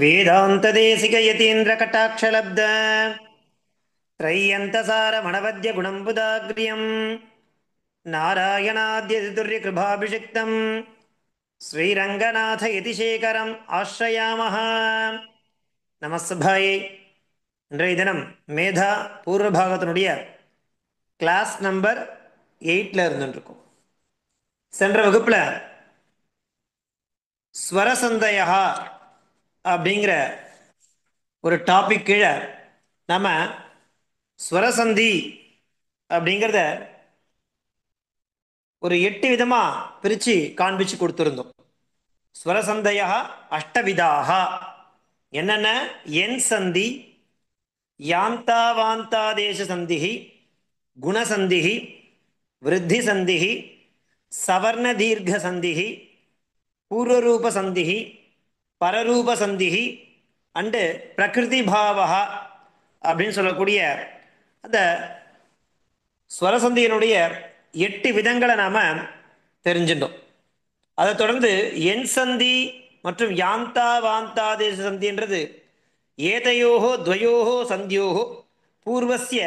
वेदान्तदेशिकयतीन्द्रकटाक्षलब्ध त्रय्यन्तसारमणवद्यगुणम्बुदाग्र्यम् नारायणाद्यतितुर्यकृभाभिषिक्तम् ஸ்ரீரங்கநாதயதிசேகரம் ஆஸ்ரயாமஹ. நமஸ்பாயை. இன்றைய தினம் Medha பூர்வபாகத்தினுடைய class number 8ல் இருந்துருக்கும். சென்ற வகுப்பில் ஸ்வரசந்தயா அப்படிங்கிற ஒரு டாபிக் கீழே நம்ம ஸ்வரசந்தி அப்படிங்கிறத ஒரு 8 விதமாக பிரித்து காண்பிச்சு கொடுத்துருந்தோம். ஸ்வரசந்தையா அஷ்டவிதாக என்னென்ன? என் சந்தி, யாந்தாவாந்தாதேச சந்திஹி, குணசந்திஹி, விருத்தி சந்திஹி, சவர்ண தீர்க்க சந்திஹி, பூர்வரூப சந்திஹி, பரரூப சந்திஹி அண்டு பிரகிருதி பாவா அப்படின்னு சொல்லக்கூடிய அந்த ஸ்வரசந்தியினுடைய 8 விதங்களை நாம் தெரிஞ்சிட்டோம். அதை தொடர்ந்து என் சந்தி மற்றும் யாந்தா வாந்தாதேச சந்தின்றது ஏதையோஹோ துவயோஹோ சந்தியோஹோ பூர்வஸ்ய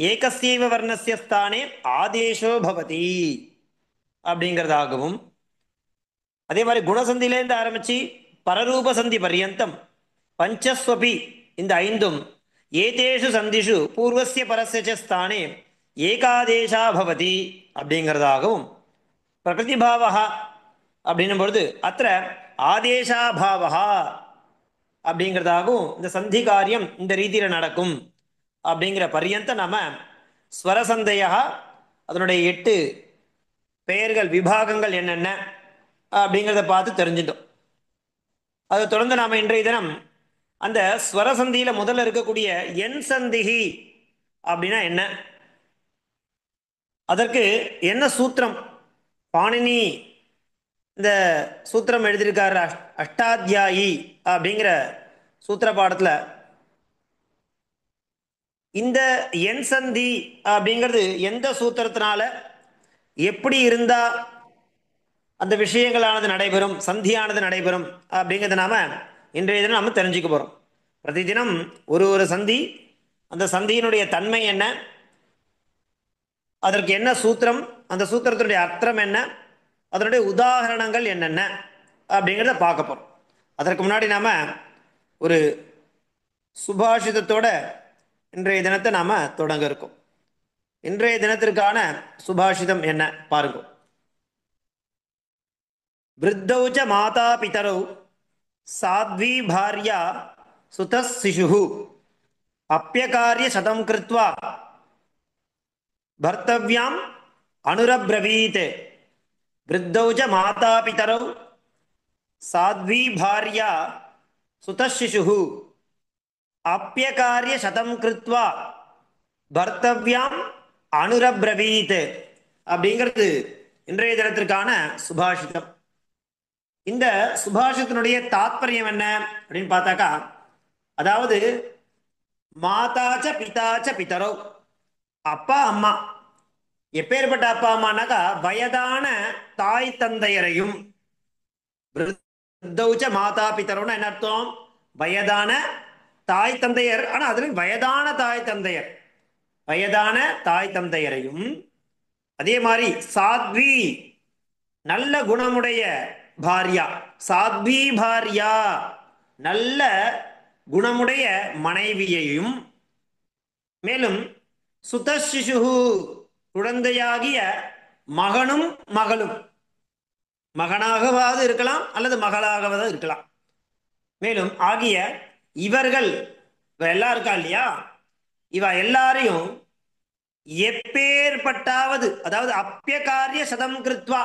ஏகஸ்யைவ வர்ணஸ்ய ஸ்தானே ஆதேசோ பவதி அப்படிங்கிறதாகவும், அதே மாதிரி குணசந்தியிலேருந்து ஆரம்பித்து பரரூப சந்தி பர்யந்தம் பஞ்சஸ்வபி இந்த 5ம் ஏதேஷு சந்திஷு பூர்வஸ்ய பரஸ்ய ஸ்தானே ஏகாதேசா பவதி அப்படிங்கிறதாகவும், பிரகிருதிபாவா அப்படின்னும் பொழுது அத்த ஆதேசாபாவா அப்படிங்கிறதாகவும் இந்த சந்தி காரியம் இந்த ரீதியில் நடக்கும் அப்படிங்கிற பரியந்த நம்ம ஸ்வரசந்தையா அதனுடைய 8 பெயர்கள் விபாகங்கள் என்னென்ன அப்படிங்கிறத பார்த்து தெரிஞ்சிட்டோம். அதை தொடர்ந்து நாம் இன்றைய தினம் அந்த ஸ்வரசந்தியில் முதல்ல இருக்கக்கூடிய என் சந்திஹி அப்படின்னா என்ன, அதற்கு என்ன சூத்திரம், பாணினி இந்த சூத்திரம் எழுதியிருக்கார் அஷ்டாத்தியாயி அப்படிங்கிற சூத்திர பாடத்தில். இந்த என் சந்தி அப்படிங்கிறது எந்த சூத்திரத்தினால எப்படி இருந்தால் அந்த விஷயங்களானது நடைபெறும், சந்தியானது நடைபெறும் அப்படிங்கிறத நாம் இன்றைய தினம் நம்ம தெரிஞ்சுக்க போகிறோம். பிரதிதினம் ஒரு சந்தி, அந்த சந்தியினுடைய தன்மை என்ன, அதற்கு என்ன சூத்திரம், அந்த சூத்திரத்தினுடைய அர்த்தம் என்ன, அதனுடைய உதாரணங்கள் என்னென்ன அப்படிங்கிறத பார்க்க போகிறோம். அதற்கு முன்னாடி நாம் ஒரு சுபாஷிதத்தோட இன்றைய தினத்தை நாம் தொடங்க இருக்கோம். இன்றைய தினத்திற்கான சுபாஷிதம் என்ன பாருங்க. விருத்தௌச்ச மாதா பிதரௌ சாத்வி பாரியா சுத சிசு அப்பியகாரிய சதம் கிருத்வா பர்த்தவ்யாம் அனுரப்ரவீத். விருத்தௌச்ச மாதா பிதரௌ சாத்வி பாரியா சுத சிசு அப்பியகாரிய சதம் கிருத்வா பர்த்தவ்யாம் அனுரப்ரவீத் அப்படிங்கிறது இன்றைய தினத்திற்கான சுபாஷிதம். இந்த சுபாஷிதனுடைய தாத்பரியம் என்ன அப்படின்னு பார்த்தாக்கா, அதாவது மாதாச்ச பிதாச்ச பிதரோ, அப்பா அம்மா, எப்பேற்பட்ட அப்பா அம்மானாக்கா வயதான தாய் தந்தையரையும். விருத்தௌச்ச மாதா பிதரோன்னா என்ன அர்த்தம்? வயதான தாய் தந்தையர், ஆனால் அதுல வயதான தாய் தந்தையர், வயதான தாய் தந்தையரையும். அதே மாதிரி சாத்வி நல்ல குணமுடைய பாரியா, சாத்வி பாரியா நல்ல குணமுடைய மனைவியையும், மேலும் சுதசிசு குழந்தையாகிய மகனும் மகளும், மகனாகவாது இருக்கலாம் அல்லது மகளாகவாது இருக்கலாம், மேலும் ஆகிய இவர்கள் எல்லாம் இருக்கா இல்லையா, இவ எல்லாரையும் எப்பேற்பட்டாவது, அதாவது அப்பியகாரிய சதம் கிருத்வா,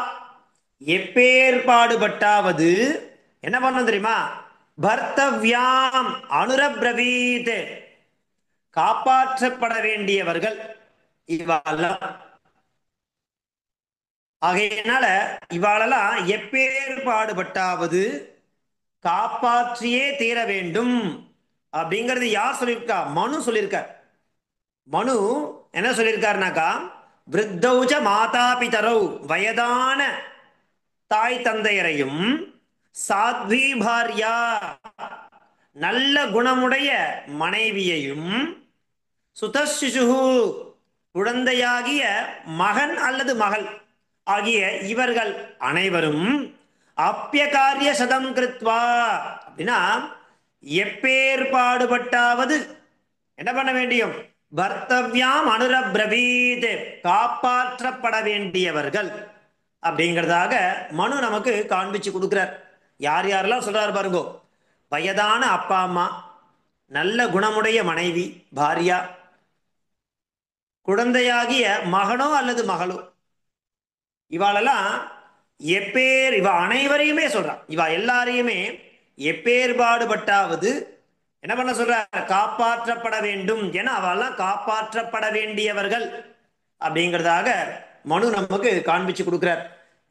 எப்பேற்பாடுபட்டாவது என்ன பண்ணணும் தெரியுமா? பர்த்தவ்யாம் அனுரப்ரவீத், காப்பாற்றப்பட வேண்டியவர்கள் இவாளெல்லாம். ஆகையினால இவாளெல்லாம் எப்பேற்பாடுபட்டாவது காப்பாற்றியே தீர வேண்டும் அப்படிங்கிறது யார் சொல்லியிருக்கா? மனு சொல்லியிருக்கார். மனு என்ன சொல்லியிருக்காருனாக்கா, விருத்தௌச்ச மாதா பிதரௌ வயதான தாய் தந்தையரையும், சாத்வி பாரியா நல்ல குணமுடைய மனைவியையும் சுதசிசு குழந்தையாகிய மகன் அல்லது மகள் ஆகிய இவர்கள் அனைவரும் அப்பியகாரிய சதம் கிருத்வா அப்படின்னா எப்பேற்பாடுபட்டாவது என்ன பண்ண வேண்டியும் பர்த்தவ்யாம் அனுரப்ரவீத் காப்பாற்றப்பட வேண்டியவர்கள் அப்படிங்கிறதாக மனு நமக்கு காண்பிச்சு கொடுக்கிறார். யார் யாரெல்லாம் சொல்றாரு பாருங்கோ. வயதான அப்பா அம்மா, நல்ல குணமுடைய மனைவி பாரியா, குழந்தையாகிய மகனோ அல்லது மகளோ, இவாளெல்லாம் இவ அனைவரையுமே சொல்றான். இவ எல்லாரையுமே எப்பேர்பாடுபட்டாவது என்ன பண்ண சொல்ற காப்பாற்றப்பட வேண்டும் என அவெல்லாம் காப்பாற்றப்பட வேண்டியவர்கள் அப்படிங்கிறதாக மனு நமக்கு காண்பிச்சு கொடுக்கிறார்.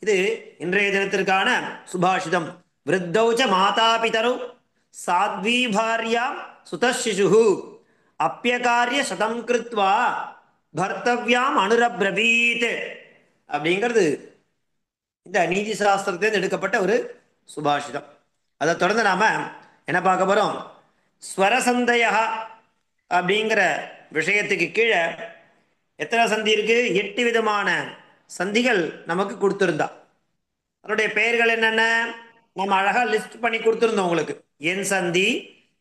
இது இன்றைய தினத்திற்கான சுபாஷிதம். விருத்தௌச்ச மாதா பிதரு சாத்வி பாரியா சுதசிசு அப்பியகாரிய சதம் கிருத்வா பர்த்தவ்யாம் அனுரப்ரவீத் அப்படிங்கிறது இந்த நீதி சாஸ்திரத்திலிருந்து எடுக்கப்பட்ட ஒரு சுபாஷிதம். அதை தொடர்ந்து நாம என்ன பார்க்க போறோம், ஸ்வரசந்தயா அப்படிங்கிற விஷயத்துக்கு கீழே எத்தனை சந்தி இருக்கு, 8 விதமான சந்திகள் நமக்கு கொடுத்திருந்தா. அதனுடைய பெயர்கள் என்னென்ன நம்ம அழகா லிஸ்ட் பண்ணி கொடுத்திருந்தோம் உங்களுக்கு. என் சந்தி,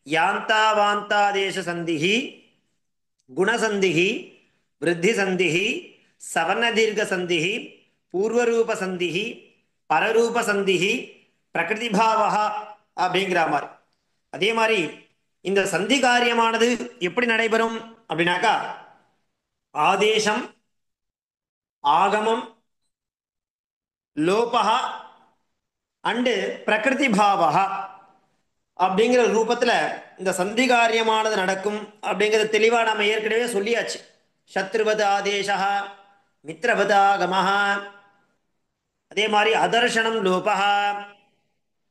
யாந்தா வாந்தா தேச சந்திஹி, குணசந்திஹி, விருத்தி சந்திஹி, சவர்ண தீர்க்க சந்திஹி, பூர்வரூப சந்திஹி, பரரூப சந்திஹி, பிரகிருதி பாவா அப்படிங்கிற மாதிரி. அதே மாதிரி இந்த சந்தி காரியமானது எப்படி நடைபெறும் அப்படின்னாக்கா ஆதேசம், ஆகமம், லோபா அண்டு பிரகிருதி பாவா அப்படிங்கிற ரூபத்துல இந்த சந்தி காரியமானது நடக்கும் அப்படிங்கிறது தெளிவா நாம ஏற்கனவே சொல்லியாச்சு. சத்ருவத ஆதேசா, மித்ரவத ஆகமஹா, அதே மாதிரி அதர்ஷனம் லோபா,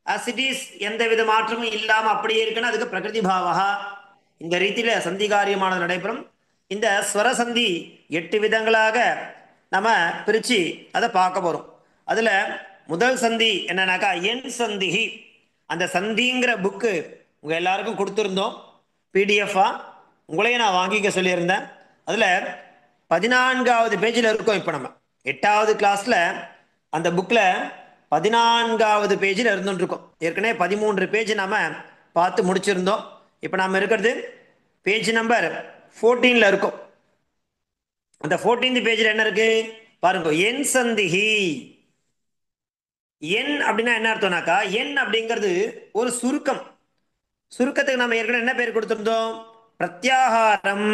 அசிடிஸ் எந்த வித மாற்றமும் இல்லாம அப்படியே இருக்குன்னா அதுக்கு பிரகிருதி பாவா. இந்த ரீதியில சந்தி காரியமானது நடைபெறும். இந்த ஸ்வரசந்தி 8 விதங்களாக நம்ம பிரிச்சு அதை பார்க்க போறோம். அதுல முதல் சந்தி என்னன்னாக்கா என் சந்திஹி. அந்த சந்திங்கிற புக்கு உங்க எல்லாருக்கும் கொடுத்துருந்தோம் பிடிஎஃபா. உங்களையும் நான் வாங்கிக்க சொல்லியிருந்தேன். அதுல 14வது பேஜில் இருக்கோம். இப்போ நம்ம 8வது கிளாஸ்ல அந்த புக்ல 14வது பேஜில் இருந்துருக்கோம். ஏற்கனவே 13 பேஜ் நாம பார்த்து முடிச்சிருந்தோம். இப்போ நாம இருக்கிறது பேஜ் நம்பர் 14ல இருக்கும். அந்த 14th பேஜில் என்ன இருக்கு பாருங்க. என் சந்திஹி. என் அப்படின்னா என்ன அர்த்தம்னாக்கா என் அப்படிங்கிறது ஒரு சுருக்கம். சுருக்கத்துக்கு நம்ம ஏற்கனவே என்ன பேர் கொடுத்திருந்தோம், பிரத்யாகாரம்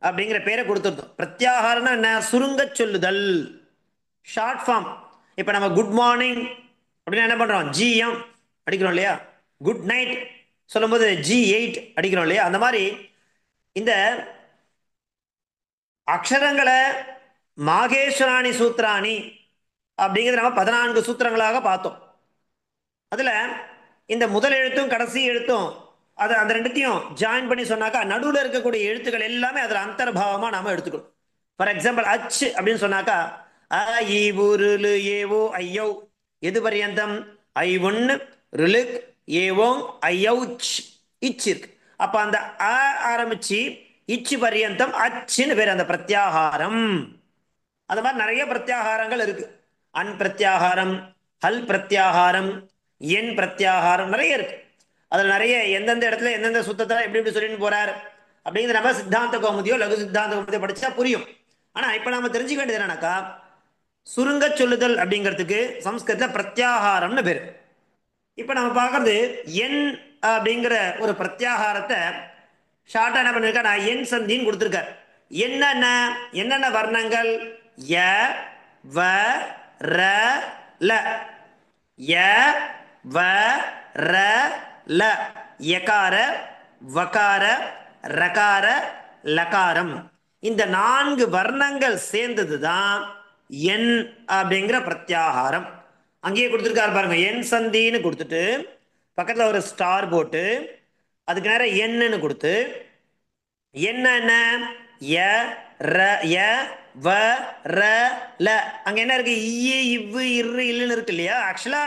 அப்படிங்கிற பேரை கொடுத்திருந்தோம். பிரத்யாகாரம்னா என்ன, சுருங்க சொல்லுதல், ஷார்ட் ஃபார்ம். இப்போ நம்ம குட் மார்னிங் அப்படின்னா என்ன பண்றோம், ஜிஎம் அடிக்கிறோம் இல்லையா. குட் நைட் சொல்லும்போது G8 அடிக்கிறோம் இல்லையா. அந்த மாதிரி இந்த அக்ஷரங்களை மாகேஸ்வராணி சூத்திராணி அப்படிங்கிறது நம்ம 14 சூத்திரங்களாக பார்த்தோம். அதுல இந்த முதல் எழுத்தும் கடைசி எழுத்தும் அதை அந்த ரெண்டுத்தையும் ஜாயின் பண்ணி சொன்னாக்கா நடுவில் இருக்கக்கூடிய எழுத்துக்கள் எல்லாமே அதில் அந்தர்பாவமா நாம எடுத்துக்கணும். ஃபார் எக்ஸாம்பிள் அச் அப்படின்னு சொன்னாக்கா அ இ உ ரு ஏவோ ஐயோ எது பரியந்தம் ஐ ஒன்னு ருலுக் ஏவோங் ஐயோ இச் இருக்கு. அப்ப அந்த அ ஆரம்பிச்சு இச்சு பரியந்தம் அச்சுன்னு பேர், அந்த பிரத்யாகாரம். அந்த மாதிரி நிறைய பிரத்யாகாரங்கள் இருக்கு. அன் பிரத்யாகாரம், ஹல் பிரத்யாகாரம், என் பிரத்யாகாரம் நிறைய இருக்கு. அதுல நிறைய எந்தெந்த இடத்துல எந்தெந்த சுத்தத்தை எப்படி எப்படி சொல்லிட்டு போறார் அப்படிங்கிற நம்ம சித்தாந்த கௌமுதியோ லகு சித்தாந்த கௌமுதியோ படிச்சா புரியும். ஆனா இப்ப நம்ம தெரிஞ்சுக்க வேண்டியது என்னன்னாக்கா சுருங்க சொல்லுதல் அப்படிங்கிறதுக்கு சம்ஸ்கிருதத்துல பிரத்யாகாரம்னு பேரு. இப்ப நம்ம பார்க்கறது என் அப்படிங்கிற ஒரு பிரத்யாகாரத்தை ஷார்ட்டா என்ன பண்ணிருக்கா, நான் என் சந்தின்னு கொடுத்துருக்கார். என்னென்ன என்னென்ன வர்ணங்கள், ய வ ர ல, ய வ ர ல, யகார வகார ரகார லகாரம். இந்த 4 வர்ணங்கள் சேர்ந்ததுதான் என் அப்படிங்கிற பிரத்யாகாரம். அங்கேயே கொடுத்துருக்காரு பாருங்க, என் சந்தின்னு கொடுத்துட்டு பக்கத்துல ஒரு ஸ்டார் போட்டு அதுக்கு நேரம் என்னன்னு கொடுத்து என்ன ய ர ய வ ர ல. அங்க என்ன இருக்கு, ஈ இவ்வு இரு இல்லுன்னு இருக்கு இல்லையா. ஆக்சுவலா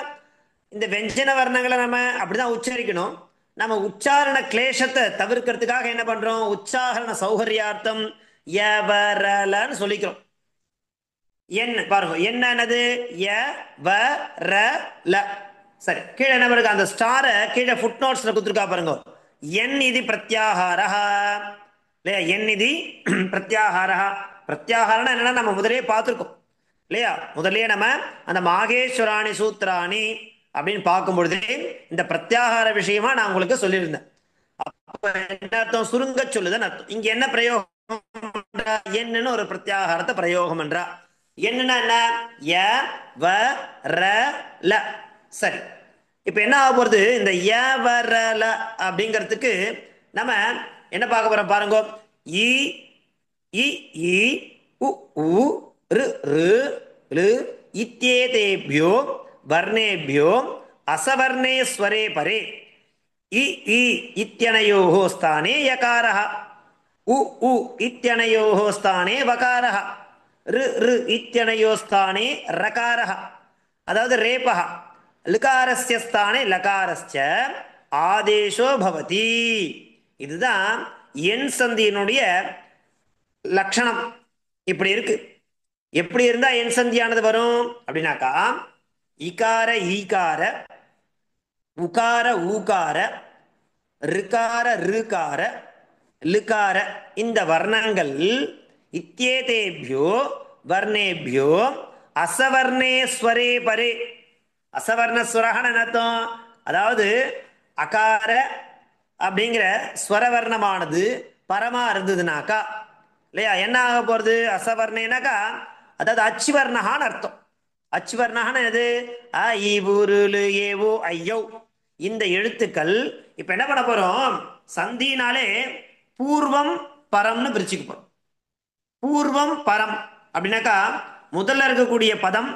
இந்த வெஞ்சன வர்ணங்களை நம்ம அப்படிதான் உச்சரிக்கணும். நம்ம உச்சாரண கிளேசத்தை தவிர்க்கிறதுக்காக என்ன பண்றோம்? உச்சாரண சௌகரியார்த்தம் யவரலன்னு சொல்லிக்கிறோம். என் பாருங்க, என்னது ய வ ர ல. சரி, கீழே என்ன இருக்கு? அந்த ஸ்டார கீழே ஃபுட் நோட்ஸ்ல கொடுத்துருக்கா பாருங்க. என் இது பிரத்யாகாரஹ இல்லையா? என் இது பிரத்யாகாரஹ. பிரத்யாகாரம்னா என்னன்னா நம்ம முதலே பார்த்துருக்கோம் இல்லையா? முதலே நம்ம அந்த மாகேஸ்வராணி சூத்ராணி அப்படின்னு பார்க்கும் பொழுது இந்த பிரத்யாகார விஷயமா நான் உங்களுக்கு சொல்லியிருந்தேன். அப்ப என்ன அர்த்தம்? சுருங்க சொல்லுதுன்னு அர்த்தம். இங்க என்ன பிரயோகம்? என்னன்னு ஒரு பிரத்யாகாரத்தை பிரயோகம் என்றா. என்னன்னா என்ன? ய வ ர ல. சரி, இப்ப என்ன ஆக போறது? இந்த ய வ ர ல அப்படிங்கிறதுக்கு நம்ம என்ன பார்க்க போறோம் பாருங்க. இ இ இ உ உ ரு ரு லு இத்யேதேப்யோ வர்ணேபியோ அசவர்ணே ஸ்வரே பரே இ இ இத்யனயோः ஸ்தானே யகாரः, உ உ இத்யனயோः ஸ்தானே வகாரः, ரு ரு இத்யனயோः ஸ்தானே ரகாரः, அதாவது ரேபः, லுகாரஸ்ய ஸ்தானே லகாரஸ்ய ஆதேசோ பவதி. இதுதான் எண் சந்தியினுடைய லட்சணம். இப்படி இருக்கு. எப்படி இருந்தா எண் சந்தியானது வரும் அப்படின்னாக்கா, இகார ஈகார உகார ஊகார ருகார ருகார லுகார இந்த வர்ணங்கள் இத்யேதேபியோ வர்ணேபியோ அசவர்ணே ஸ்வரே பரே. அசவர்ணஸ்வரகன்னு அர்த்தம். அதாவது அகார அப்படிங்கிற ஸ்வரவர்ணமானது பரமா இருந்ததுனாக்கா இல்லையா, என்ன ஆக போறது? அசவர்ணேனாக்கா அதாவது அச்சுவர்ணகான்னு அர்த்தம். அச்சுவர்ணகான்னு எது? அ இ உருளு ஏவோ ஐயோ இந்த எழுத்துக்கள். இப்ப என்ன பண்ண போறோம்? சந்தினாலே பூர்வம் பரம்னு பிரிச்சுக்க போறோம். பூர்வம் பரம் அப்படின்னாக்கா முதல்ல இருக்கக்கூடிய பதம்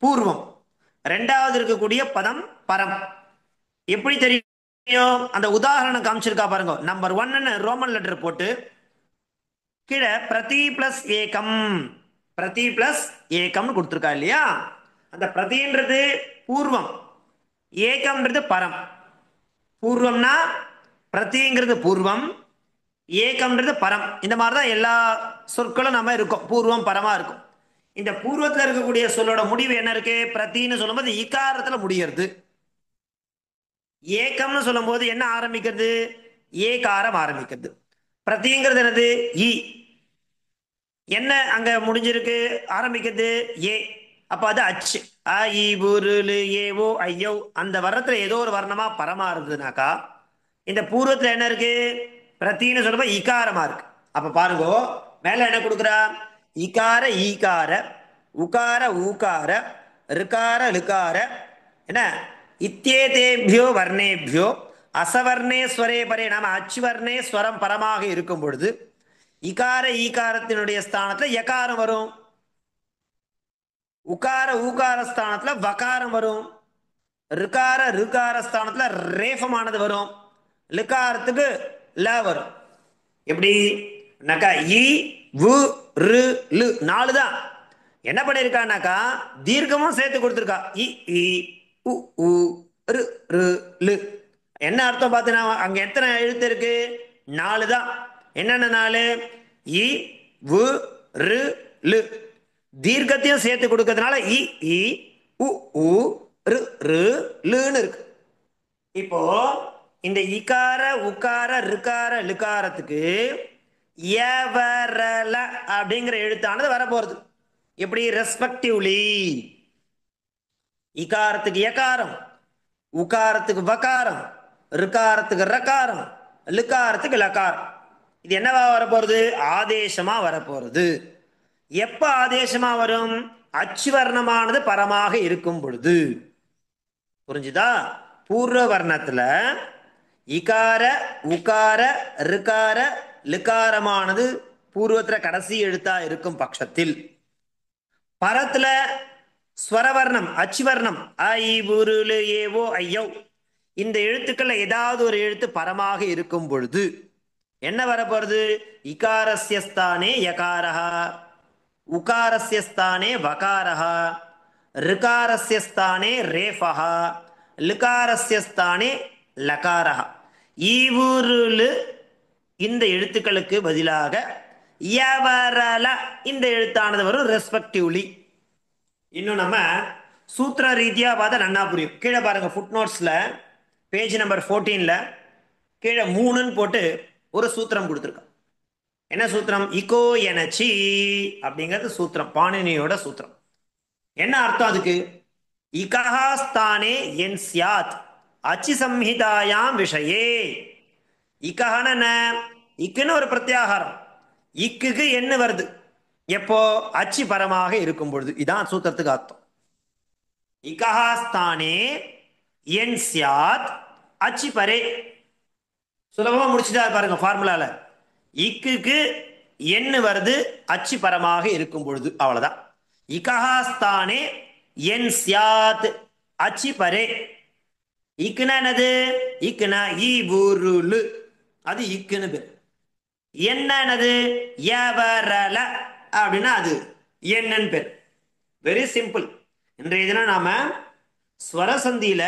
பூர்வம், ரெண்டாவது இருக்கக்கூடிய பதம் பரம். எப்படி தெரியும்? அந்த உதாரணம் காமிச்சிருக்கா பாருங்க. நம்பர் 1 ரோமன் லெட்டர் போட்டு கீழே பிரதி பிளஸ் ஏகம், பிரதி பிளஸ் ஏகம்னு கொடுத்துருக்கா இல்லையா? அந்த பிரதின்றது பூர்வம், ஏகம்ன்றது பரம். பூர்வம்னா பிரதிங்கிறது பூர்வம், ஏகம்ன்றது பரம். இந்த மாதிரி தான் எல்லா சொற்களும் நம்ம இருக்கும், பூர்வம் பரமா இருக்கும். இந்த பூர்வத்தில் இருக்கக்கூடிய சொல்லோட முடிவு என்ன இருக்கு? பிரதின்னு சொல்லும்போது இகாரத்துல முடிகிறது. ஏகம்னு சொல்லும் போது என்ன ஆரம்பிக்கிறது? ஏகாரம் ஆரம்பிக்கிறது. பிரதிங்கிறது என்னது? இ. என்ன அங்க முடிஞ்சிருக்கு? ஆரம்பிக்கிறது ஏ. அப்ப அது அச்சு. அ இ உருளு ஏவோ ஐயோ அந்த வர்ணத்துல ஏதோ ஒரு வர்ணமா பரமா இருந்ததுனாக்கா இந்த பூர்வத்துல என்ன இருக்கு? பிரத்தின்னு சொல்லும்போது இகாரமா இருக்கு. அப்ப பாருங்க, மேல என்ன கொடுக்குறா? இகார ஈகார உகார ஊகார ருகார லுகார என்ன இத்தியேதேபியோ வர்ணேபியோ அசவர்ணே ஸ்வரே பரே. நாம அச்சுவர்ணே ஸ்வரம் பரமாக இருக்கும் பொழுது இகார ஈகாரத்தினுடைய ஸ்தானத்துல யகாரம் வரும், உகார ஊகார ஸ்தானத்துல வகாரம் வரும், ருகார ருகார ஸ்தானத்துல ரேஃபமானது வரும், லுகாரத்துக்கு ல வரும். எப்படி நக்கா இ வு ரு லு 4 தான். என்ன பண்ணிருக்கானாக்கா தீர்க்கமும் சேர்த்து கொடுத்துருக்கா. இ இ உ உ ரு ரு லு. என்ன அர்த்தம் பார்த்தீங்கன்னா அங்க எத்தனை எழுத்து இருக்கு? 4 தான். என்னென்ன 4? இ வு ரு லு. தீர்க்கத்தையும் சேர்த்து கொடுக்கறதுனால இ இ உ உ ரு ரு லுன்னு இருக்கு. இப்போ இந்த இகார உக்கார ருக்கார லுக்காரத்துக்கு யவரல அப்படிங்கிற எழுத்தானது வரப்போறது. எப்படி? ரெஸ்பெக்டிவ்லி. இகாரத்துக்கு யகாரம், உகாரத்துக்கு வகாரம், ருக்காரத்துக்கு ரகாரம், லுக்காரத்துக்கு லகாரம். இது என்னவா வரப்போறது? ஆதேசமா வரப்போறது. எப்ப ஆதேசமா வரும்? அச்சுவர்ணமானது பரமாக இருக்கும் பொழுது. புரிஞ்சுதா? பூர்வ வர்ணத்துல இகார உகார ருகார லுகாரமானது பூர்வத்துல கடைசி எழுத்தா இருக்கும் பட்சத்தில், பரத்துல ஸ்வரவர்ணம் அச்சுவர்ணம் அ இ உருளு ஏவோ ஐயோ இந்த எழுத்துக்கள்ல ஏதாவது ஒரு எழுத்து பரமாக இருக்கும் பொழுது என்ன வரப்போறது? இகாரஸ்ய ஸ்தானே யகாரஹ, உகாரஸ்ய ஸ்தானே வகாரஹ, ருகாரஸ்ய ஸ்தானே ரேஃபஹ, லுகாரஸ்ய ஸ்தானே லகாரஹ. ஈவுருளு இந்த எழுத்துக்களுக்கு பதிலாக யவரல இந்த எழுத்தானது வரும் ரெஸ்பெக்டிவ்லி. இன்னும் நம்ம சூத்திர ரீதியா பார்த்தா நன்னா புரியும். கீழே பாருங்க, ஃபுட் நோட்ஸ்ல பேஜ் நம்பர் 14ல கீழே 3ன்னு போட்டு ஒரு சூத்திரம் கொடுத்துருக்கோம். என்ன சூத்திரம்? இகோ எனச்சி அப்படிங்கிறது சூத்திரம், பாணினியோட சூத்திரம். என்ன அர்த்தம் அதுக்கு? இகஹாஸ்தானே என் சியாத் அச்சி சம்ஹிதாயாம் விஷயே. இக்கஹன இக்குன்னு ஒரு பிரத்யாகாரம், இக்குக்கு என்ன வருது எப்போ? அச்சு பரமாக இருக்கும் பொழுது. இதான் சூத்திரத்துக்கு அர்த்தம். இகஹாஸ்தானே என் சியாத் அச்சி பரே. சுலபமா முடிச்சுட்டா பாருங்க ஃபார்முலால. இக்குக்கு என்ன வருது? அச்சு பரமாக இருக்கும் பொழுது. அவ்வளவுதான். இகஹாஸ்தானே என் சியாத் அச்சி பரே. இக்குனா என்னது? இக்குனா ஈவுருளு, அது இக்குன்னு பேர். என்னது? யவரல அப்படின்னா அது என்னன்னு பேர். Very simple. இன்றைய தினம் நாம ஸ்வரசந்தியில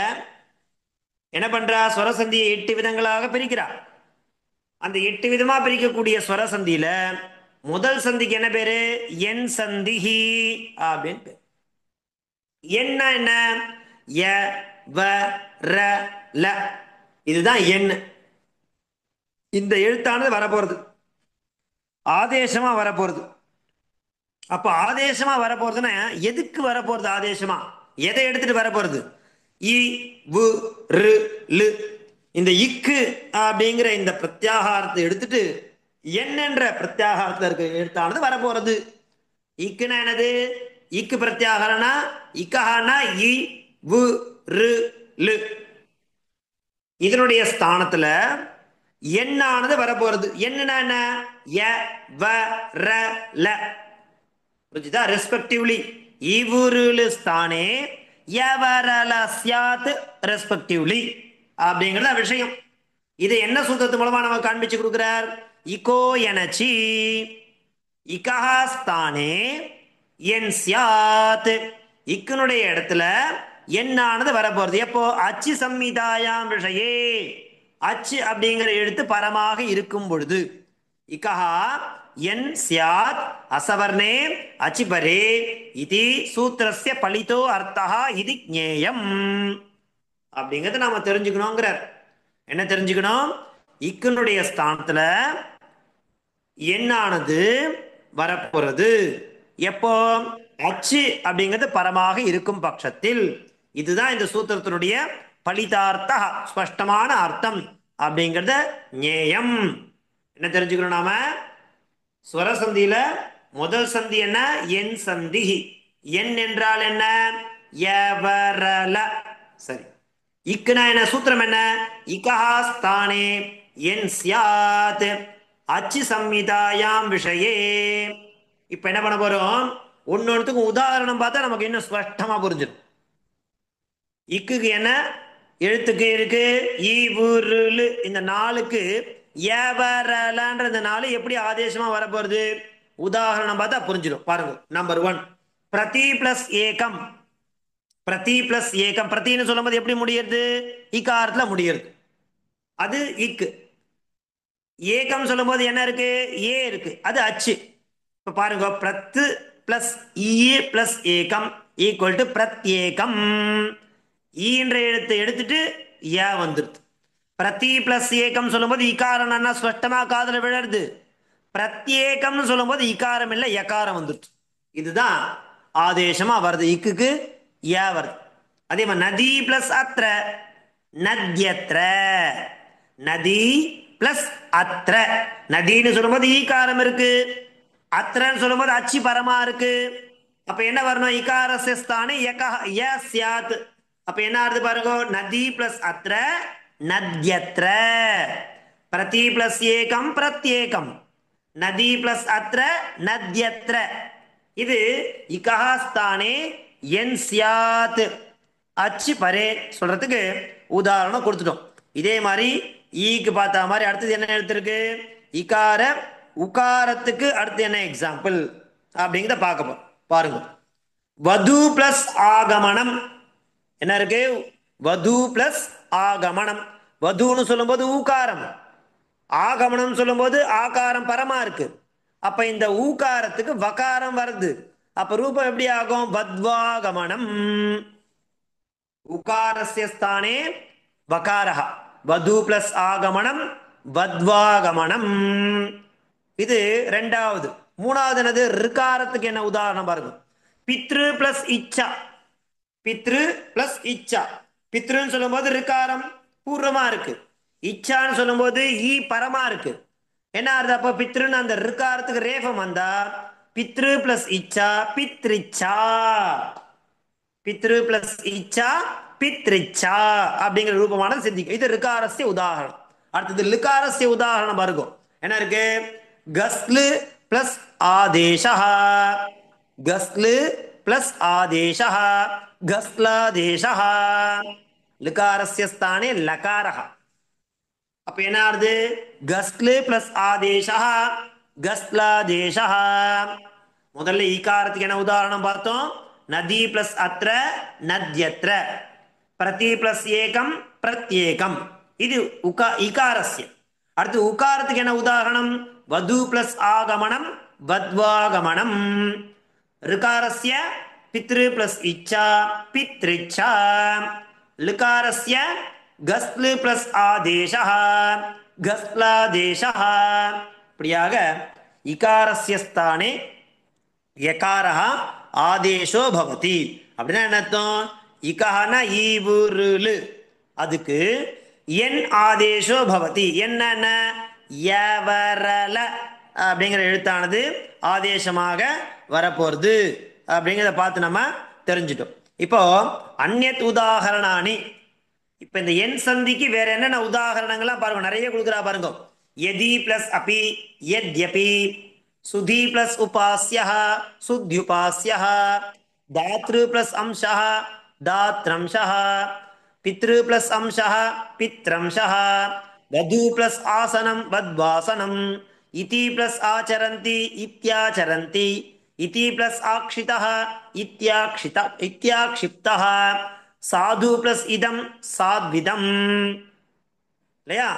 என்ன பண்றா? ஸ்வரசந்தியை 8 விதங்களாக பிரிக்கிறா. அந்த 8 விதமா பிரிக்கக்கூடிய ஸ்வரசந்தியில முதல் சந்திக்கு என்ன பேரு? என் சந்திஹி அப்படின்னு பேர். என்ன? ய வ ர ல, இதுதான் எண். இந்த எழுத்தானது வரப்போறது, ஆதேசமா வரப்போறது. அப்ப ஆதேசமா வரப்போறதுன்னா எதுக்கு வரப்போறது? ஆதேசமா எதை எடுத்துட்டு வரப்போறது? இ வு ரு லு, இந்த இக்கு அப்படிங்கிற இந்த பிரத்யாகாரத்தை எடுத்துட்டு என்ற பிரத்யாகாரத்தில் இருக்க எழுத்தானது வரப்போறது. இக்குனா என்னது? இக்கு பிரத்யாகாரம்னா இக்கஹானா இ வு ரு லு. இதனுடைய ஸ்தானத்துல எண்ணானது வரப்போறது. என்னன்னா என்ன? ய வ ர ல. புரிஞ்சுதா? ரெஸ்பெக்டிவ்லி ஈவுருளு ஸ்தானே யவரல ஸ்யாத் ரெஸ்பெக்டிவ்லி அப்படிங்கிறத விஷயம். இது என்ன சூத்திரத்து மூலமா நம்ம காண்பிச்சு கொடுக்கிறார்? இகோ எனச்சி இகஹாஸ்தானே என் சியாத். இக்கனுடைய இடத்துல என்னானது வரப்போறது எப்போ? அச்சு சம்மிதாயாம் விஷயே, அச்சு அப்படிங்கிற எழுத்து பரமாக இருக்கும் பொழுது. இகஹா என் சியாத் அசவர்ணே அச்சிபரே இது சூத்திரஸ்ய பலிதோ அர்த்தஹா இது ஞேயம் அப்படிங்கிறது நாம தெரிஞ்சுக்கணுங்கிறார். என்ன தெரிஞ்சுக்கணும்? இக்கனுடைய ஸ்தானத்துல என்னானது வரப்போறது எப்போ? அச்சு அப்படிங்கிறது பரமாக இருக்கும் பட்சத்தில். இதுதான் இந்த சூத்திரத்தினுடைய பலிதார்த்த ஸ்பஷ்டமான அர்த்தம் அப்படிங்கிறத ஞேயம். என்ன தெரிஞ்சுக்கணும் நாம? ஸ்வரசந்தியில முதல் சந்தி என்ன? என் சந்தி. என் என்றால் என்ன? யவரல. சரி. இக்குனா என்ன? சூத்திரம் என்ன? இகஹாஸ்தானே என் சியாத் அச்சு சம்மிதாயாம் விஷயே. இப்ப என்ன பண்ண போறோம்? ஒன்னொன்னுக்கும் உதாரணம் பார்த்தா நமக்கு இன்னும் ஸ்பஷ்டமா புரிஞ்சிடும். இக்குக்கு என்ன எழுத்துக்கு இருக்கு? ஈவுருளு. இந்த நாளுக்கு யவரலன்ற இந்த நாலு எப்படி ஆதேசமா வரப்போறது? உதாரணம் பார்த்தா புரிஞ்சிடும். பாருங்க. நம்பர் 1, பிரதி பிளஸ் ஏகம். பிரதி பிளஸ் ஏகம், பிரத்தின்னு சொல்லும் போது எப்படி முடியுது? இக்காரத்துல முடியுது, அது இக்கு. ஏகம் சொல்லும் போது என்ன இருக்கு? ஏ இருக்கு, அது அச்சு. இப்ப பாருங்க, பிரத்து பிளஸ் இ பிளஸ் ஏகம் ஈக்குவல் டு பிரத்யேகம். ஈன்ற எழுத்தை எடுத்துட்டு ஏ வந்துருது. பிரதி பிளஸ் ஏகம் சொல்லும் போது இகாரம் என்ன ஸ்பஷ்டமா காதல விழருது. பிரத்யேகம் சொல்லும் போது இகாரம் இல்லை யகாரம் வந்துருச்சு. இதுதான் ஆதேசமா வருது. இக்குக்கு ஏ வருது. அதே மாதிரி நதி பிளஸ் அத்ர நத்யத்ர. நதி பிளஸ் அத்ர. நதின்னு சொல்லும்போது ஈகாரம் இருக்கு, அத்ரன்னு சொல்லும்போது அச்சி பரமா இருக்கு. அப்ப என்ன வரணும்? இகாரஸ்தானே ய ஸ்யாத். அப்ப என்ன ஆகுது பாருங்க? நதி பிளஸ் அத்ர நத்யத்ர. பிரதி பிளஸ் ஏகம் பிரத்யேகம். நதி பிளஸ் அத்ர நத்யத்ர. இது இகஹாஸ்தானே என் சியாத் அச்சு பரே சொல்றதுக்கு உதாரணம் கொடுத்துட்டோம். இதே மாதிரி ஈக்கு பார்த்த மாதிரி அடுத்தது என்ன எடுத்திருக்கு? இகார உகாரத்துக்கு அடுத்து என்ன எக்ஸாம்பிள் அப்படிங்கிறத பார்க்க போறோம். பாருங்க. வது பிளஸ் ஆகமனம். என்ன இருக்கு? வது பிளஸ் ஆகமனம். வதுன்னு சொல்லும்போது ஊகாரம், ஆகமனம் சொல்லும்போது ஆகாரம் பரமா இருக்கு. அப்ப இந்த ஊகாரத்துக்கு வகாரம் வருது. அப்ப ரூபம் எப்படி ஆகும்? வத்வாகமனம். உகாரஸ்ய ஸ்தானே வகாரஹ, வது பிளஸ் ஆகமனம் வத்வாகமனம். இது ரெண்டாவது. மூணாவது என்னது? ரிகாரத்துக்கு என்ன உதாரணம் பாருங்க. பித்ரு பிளஸ் இச்சா, பித்ரு பிளஸ் இச்சா. பித்ருன்னு சொல்லும்போது ரிகாரம் பூர்வமா இருக்கு, இச்சான்னு சொல்லும்போது ஈ பரமா இருக்கு. என்ன அர்த்தம்? அப்ப பித்ருன்னு அந்த ரிகாரத்துக்கு ரேஃபம் வந்தா பித்ரு பிளஸ் இச்சா பித்ரிச்சா, பித்ரு பிளஸ் இச்சா பித்ரிச்சா அப்படிங்கிற ரூபமான சித்திக்கும். இது ரிகாரஸ்ய உதாரணம். அடுத்தது லிகாரஸ்ய உதாரணம் பாருங்க. என்ன இருக்கு? கஸ்லு பிளஸ் ஆதேஷா, கஸ்லு பிளஸ் ஆதேஷா கஸ்லாதேஷா. லிகாரஸ்ய ஸ்தானே லகாரஹ. அப்ப என்ன ஆறுது? கஸ்லு பிளஸ் ஆதேஷா கஸ்லாதேஷா. முதல்ல ஈகாரத்துக்கு என்ன உதாரணம் பார்த்தோம்? நதி பிளஸ் அத்ர நத்யத்ர, பிரதி பிளஸ் ஏகம் பிரத்யேகம். இது இகாரஸ்ய. அடுத்து உகாரத்துக்கு என்ன உதாரணம்? வது பிளஸ் ஆகமனம் வத்வாகமனம். ரிகாரஸ்ய பித்ரு பிளஸ் இச்சா பித்ரிச்சா. லிகாரஸ்ய கஸ்லு பிளஸ் ஆதேஷா கஸ்லாதேஷா. இப்படியாக இகாரஸ்ய ஸ்தானே யகாரஹ ஆதேஷோ பவதி. அப்படின்னா என்ன அர்த்தம்? இகஹன ஈவுருளு, அதுக்கு என் ஆதேஷோ பவதி. என்னென்ன? யவரல அப்படிங்கிற எழுத்தானது ஆதேசமாக வரப்போறது அப்படிங்கிறத பார்த்து நம்ம தெரிஞ்சிட்டோம். இப்போ அந்நியத் உதாகரணானி. இப்ப இந்த என் சந்திக்கு வேற என்னென்ன உதாகரணங்கள்லாம் பாருங்க, நிறைய கொடுக்குறா பாருங்க. எதி பிளஸ் அபி யத்யபி, சுதி பிளஸ் உபாஸ்யஹ சுத்யுபாஸ்யஹ, தாத்ரு பிளஸ் அம்சஹ தாத்ரம்சஹ, பித்ரு பிளஸ் அம்சஹ பித்ரம்சஹ, வது பிளஸ் ஆசனம் வத்வாசனம், இதி பிளஸ் ஆச்சரந்தி இத்யாச்சரந்தி, இதி பிளஸ் ஆக்ஷிதஹ இத்யாக்ஷிப்தஹ, சாது பிளஸ் இதம் சாத்விதம். இல்லையா?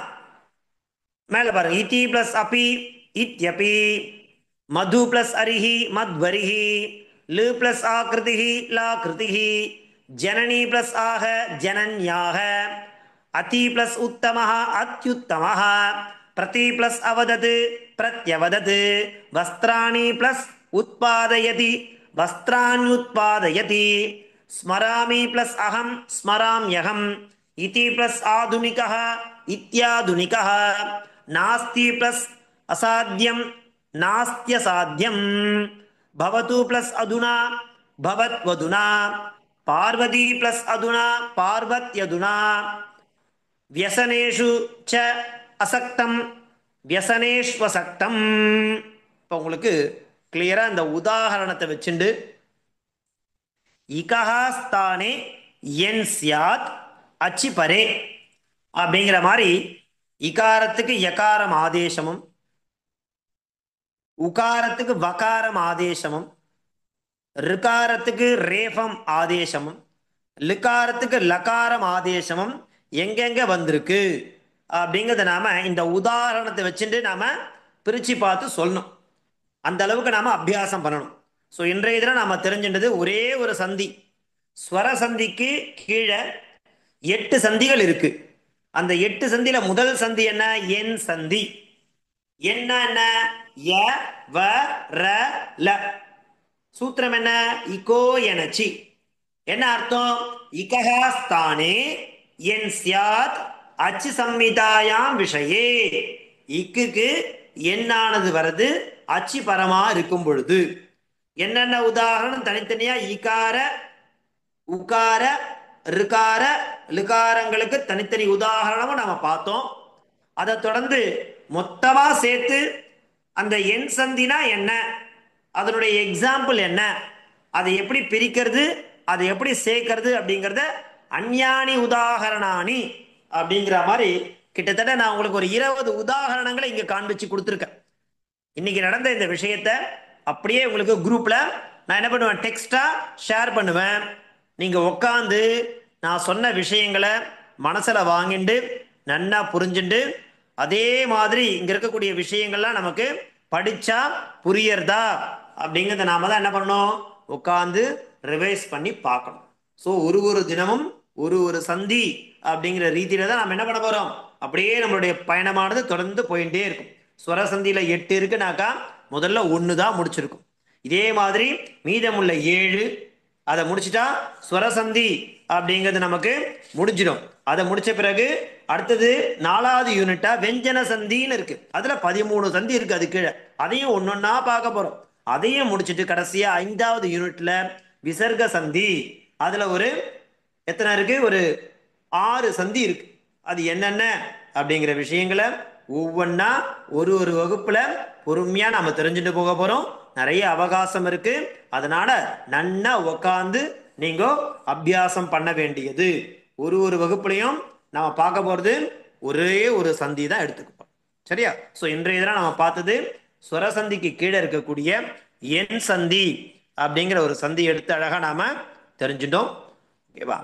மேல பாருங்க. இதி பிளஸ் அபி இத்யபி, மது பிளஸ் அரிஹி மத்வரிஹி, லு பிளஸ் ஆக்ருதிஹி லாக்ருதிஹி, ஜனனி பிளஸ் ஆக ஜனன்யாக, அதி பிளஸ் உத்தமஹ அத்யுத்தமஹ, பிரதி பிளஸ் அவதது பிரத்யவதது, வஸ்திராணி பிளஸ் உத்பாதயதி வஸ்திராண்யுத்பாதயதி, ஸ்மராமி பிளஸ் அகம் ஸ்மராம்யகம், இதி பிளஸ் ஆதுனிகः இத்யாதுனிகः, நாஸ்தி பிளஸ் அசாத்தியம் நாஸ்த்யசாத்தியம், பவது பிளஸ் அதுனா பவத்வதுனா, பார்வதி பிளஸ் அதுனா பார்வத்யதுனா, வியசனேஷு ச அசக்தம் வியசனேஷ்வசக்தம். இப்போ உங்களுக்கு கிளியரா இந்த உதாரணத்தை வச்சுண்டு இகஹா ஸ்தானே என் சியாத் அச்சி பரே அப்படிங்கிற மாதிரி இகாரத்துக்கு யகாரம் ஆதேசமும், உகாரத்துக்கு வகாரம் ஆதேசமும், ரிகாரத்துக்கு ரேஃபம் ஆதேசமும், லிகாரத்துக்கு லகாரம் ஆதேசமும் எங்கெங்க வந்திருக்கு அப்படிங்கிறத நாம இந்த உதாரணத்தை வச்சுட்டு நாம பிரிச்சு பார்த்து சொல்லணும். அந்த அளவுக்கு நாம அபியாசம் பண்ணணும். ஸோ இன்றைய தினம் நாம தெரிஞ்சின்றது ஒரே ஒரு சந்தி. ஸ்வர சந்திக்கு கீழே 8 சந்திகள் இருக்கு. அந்த 8 சந்தியில முதல் சந்தி என்ன? என் சந்தி. என்ன? ய வ ர ல. சூத்திரம் என்ன? இகோ எனச்சி. என்ன அர்த்தம்? இகஹா ஸ்தானே என் சியாத் அச்சு சம்மிதாயாம் விஷயே. இக்குக்கு என்னானது வருது அச்சு பரமா இருக்கும் பொழுது. என்னென்ன உதாரணம் தனித்தனியா இகார உகார ரிகார லிகாரங்களுக்கு தனித்தனி உதாரணமும் நாம பார்த்தோம். அதை தொடர்ந்து மொத்தமா சேர்த்து அந்த என் சந்தினா என்ன, அதனுடைய எக்ஸாம்பிள் என்ன, அதை எப்படி பிரிக்கிறது, அதை எப்படி சேர்க்கிறது அப்படிங்கிறத அஞ்ஞானி உதாகரணானி அப்படிங்கிற மாதிரி கிட்டத்தட்ட நான் உங்களுக்கு ஒரு 20 உதாரணங்களை இங்க காண்பிச்சு கொடுத்துருக்கேன். இன்னைக்கு நடந்த இந்த விஷயத்த அப்படியே உங்களுக்கு குரூப்ல நான் என்ன பண்ணுவேன், டெக்ஸ்டா ஷேர் பண்ணுவேன். நீங்க உட்காந்து நான் சொன்ன விஷயங்களை மனசுல வாங்கிட்டு நன்னா புரிஞ்சுண்டு அதே மாதிரி இங்க இருக்கக்கூடிய விஷயங்கள்லாம் நமக்கு படிச்சா புரியறதா அப்படிங்கிறத நாம தான் என்ன பண்ணணும், உட்காந்து ரிவைஸ் பண்ணி பார்க்கணும். ஸோ ஒரு தினமும் ஒரு சந்தி அப்படிங்கிற ரீதியில தான் நம்ம என்ன பண்ண போறோம், அப்படியே நம்மளுடைய பயணமானது தொடர்ந்து போயிட்டே இருக்கும். ஸ்வரசந்தியில 8 இருக்குனாக்கா முதல்ல 1 தான் முடிச்சிருக்கும். இதே மாதிரி மீதமுள்ள 7 அதை முடிச்சிட்டா ஸ்வரசந்தி அப்படிங்கிறது நமக்கு முடிஞ்சிடும். அதை முடிச்ச பிறகு அடுத்தது 4வது யூனிட்டா வெஞ்சன சந்தின்னு இருக்கு. அதுல 13 சந்தி இருக்கு அது கீழே. அதையும் ஒன்னொன்னா பார்க்க போறோம். அதையும் முடிச்சிட்டு கடைசியா 5வது யூனிட்ல விசர்க சந்தி. அதுல எத்தனை இருக்கு, ஒரு 6 சந்தி இருக்கு. அது என்னென்ன அப்படிங்கிற விஷயங்களை ஒவ்வொன்னா ஒரு வகுப்புல பொறுமையா நாம தெரிஞ்சுட்டு போக போறோம். நிறைய அவகாசம் இருக்கு. அதனால நன்னா உக்காந்து நீங்க அபியாசம் பண்ண வேண்டியது. ஒரு வகுப்புலையும் நாம பார்க்க போறது ஒரே ஒரு சந்தி தான் எடுத்துக்கப்போம். சரியா? ஸோ இன்றைய தினம் நம்ம பார்த்தது ஸ்வரசந்திக்கு கீழே இருக்கக்கூடிய என் சந்தி அப்படிங்கிற ஒரு சந்தி எடுத்து அழகா நாம தெரிஞ்சுட்டோம். ஓகேவா?